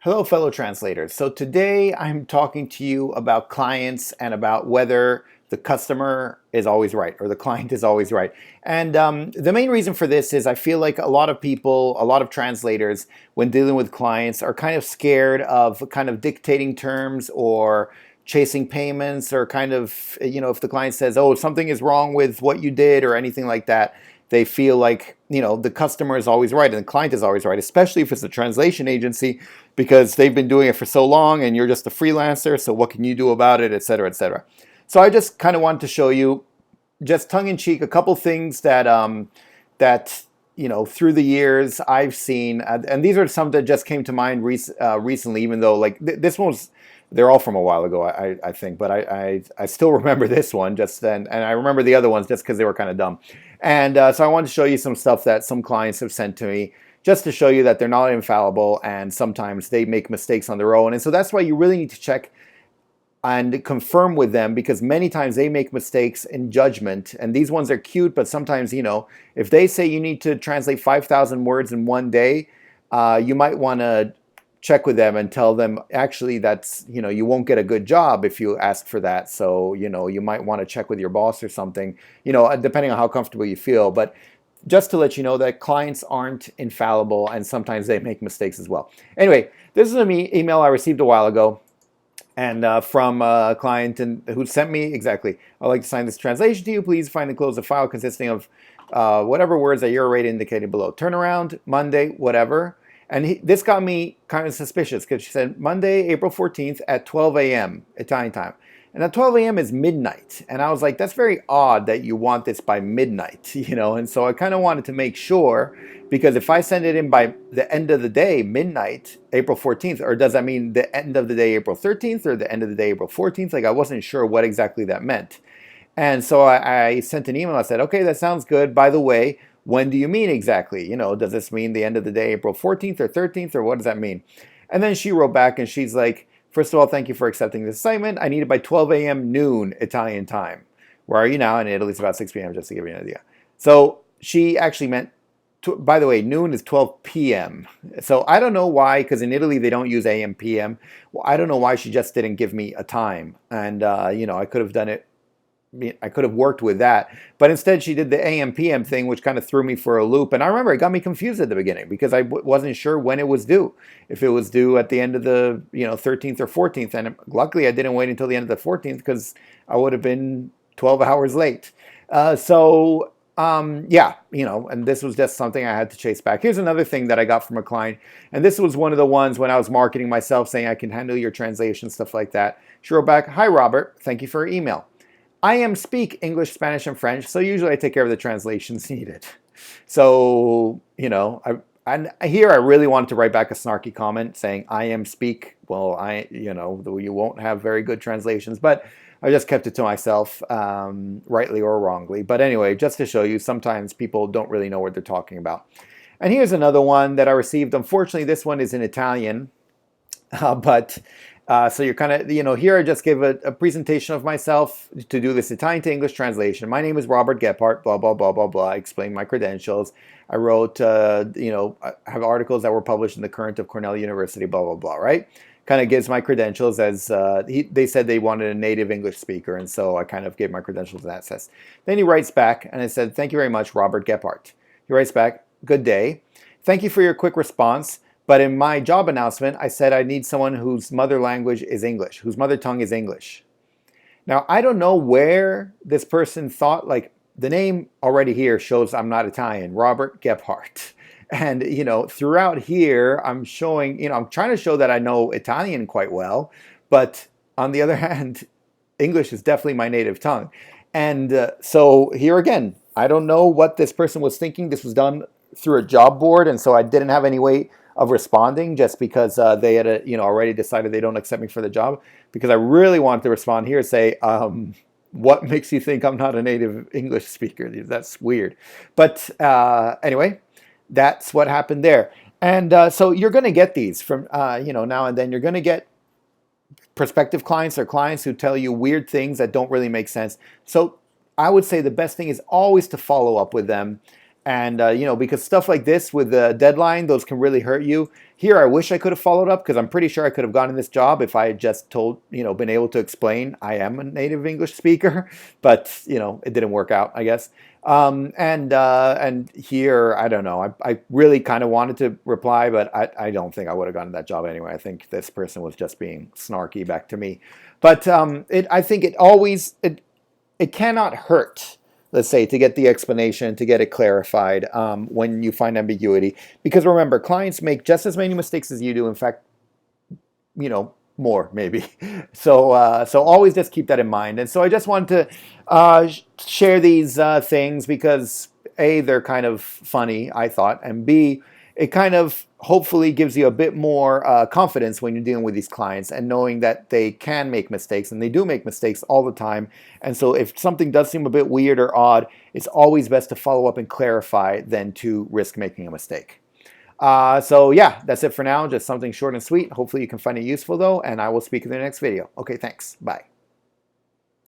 Hello, fellow translators. So today I'm talking to you about clients and about whether the customer is always right or the client is always right. And the main reason for this is I feel like a lot of people, a lot of translators, when dealing with clients, are kind of scared of kind of dictating terms or chasing payments or kind of, if the client says, oh, something is wrong with what you did or anything like that, they feel like, the customer is always right and the client is always right, especially if it's a translation agency because they've been doing it for so long and you're just a freelancer, so what can you do about it, et cetera, et cetera. So I just kind of wanted to show you, just tongue-in-cheek, a couple things that through the years I've seen, and these are some that just came to mind recently, even though like this one was, they're all from a while ago, I think, but I still remember this one just then, and I remember the other ones just because they were kind of dumb. And so I wanted to show you some stuff that some clients have sent to me just to show you that they're not infallible and sometimes they make mistakes on their own. And so that's why you really need to check and confirm with them, because many times they make mistakes in judgment. And these ones are cute, but sometimes, if they say you need to translate 5,000 words in one day, you might want to check with them and tell them, actually, that's, you won't get a good job if you ask for that. So, you might want to check with your boss or something, depending on how comfortable you feel. But just to let you know that clients aren't infallible and sometimes they make mistakes as well. Anyway, this is an email I received a while ago and from a client who sent me exactly, I'd like to sign this translation to you. Please find and close the file consisting of whatever words that you're already indicated below. Turnaround, Monday, whatever. And this got me kind of suspicious because she said Monday, April 14th at 12 a.m. Italian time. And at 12 a.m. is midnight. And I was like, that's very odd that you want this by midnight, And so I kind of wanted to make sure, because if I send it in by the end of the day, midnight, April 14th, or does that mean the end of the day, April 13th, or the end of the day, April 14th? Like, I wasn't sure what exactly that meant. And so I sent an email. I said, okay, that sounds good. By the way, when do you mean exactly? Does this mean the end of the day, April 14th or 13th, or what does that mean? And then she wrote back and she's like, first of all, thank you for accepting this assignment. I need it by 12 a.m. noon Italian time. Where are you now? In Italy, it's about 6 p.m., just to give you an idea. So she actually meant, by the way, noon is 12 p.m. So I don't know why, because in Italy, they don't use a.m., p.m. Well, I don't know why she just didn't give me a time. And, I could have done it. I could have worked with that, but instead she did the AM PM thing, which kind of threw me for a loop. And I remember it got me confused at the beginning because I wasn't sure when it was due. If it was due at the end of the 13th or 14th, and luckily I didn't wait until the end of the 14th because I would have been 12 hours late. Yeah, and this was just something I had to chase back. Here's another thing that I got from a client, and this was one of the ones when I was marketing myself, saying I can handle your translation, stuff like that. She wrote back, "Hi Robert, thank you for your email. I speak English, Spanish, and French, so usually I take care of the translations needed." So, and here I really wanted to write back a snarky comment saying, speak. Well, you won't have very good translations, but I just kept it to myself, rightly or wrongly. But anyway, just to show you, sometimes people don't really know what they're talking about. And here's another one that I received. Unfortunately, this one is in Italian, but so you're kind of, here I just give a presentation of myself to do this Italian to English translation. My name is Robert Gephardt, blah, blah, blah, blah, blah. I explained my credentials. I wrote, I have articles that were published in the Current of Cornell University, blah, blah, blah, right? Kind of gives my credentials as, they said they wanted a native English speaker, and so I kind of gave my credentials in that sense. Then he writes back, and I said, "Thank you very much, Robert Gephardt." He writes back, "Good day. Thank you for your quick response. But in my job announcement, I said I need someone whose mother language is English, whose mother tongue is English." Now, I don't know where this person thought, like, the name already here shows I'm not Italian, Robert Gephardt. And, throughout here, I'm showing, I'm trying to show that I know Italian quite well. But on the other hand, English is definitely my native tongue. And so here again, I don't know what this person was thinking. This was done through a job board, and so I didn't have any way of responding just because they had already decided they don't accept me for the job, because I really wanted to respond here and say, what makes you think I'm not a native English speaker? That's weird. But anyway, that's what happened there. And so you're going to get these from, now and then. You're going to get prospective clients or clients who tell you weird things that don't really make sense. So I would say the best thing is always to follow up with them And because stuff like this with the deadline, those can really hurt you. Here, I wish I could have followed up, because I'm pretty sure I could have gotten this job if I had just been able to explain I am a native English speaker. But it didn't work out, I guess. And here, I don't know. I really kind of wanted to reply, but I don't think I would have gotten that job anyway. I think this person was just being snarky back to me. But I think it cannot hurt, let's say, to get the explanation, to get it clarified when you find ambiguity. Because remember, clients make just as many mistakes as you do. In fact, more maybe. So always just keep that in mind. And so I just wanted to share these things because A, they're kind of funny, I thought, and B, it kind of hopefully gives you a bit more confidence when you're dealing with these clients and knowing that they can make mistakes, and they do make mistakes all the time. And so if something does seem a bit weird or odd, it's always best to follow up and clarify than to risk making a mistake. So yeah, that's it for now. Just something short and sweet. Hopefully you can find it useful though, and I will speak in the next video. Okay, thanks. Bye.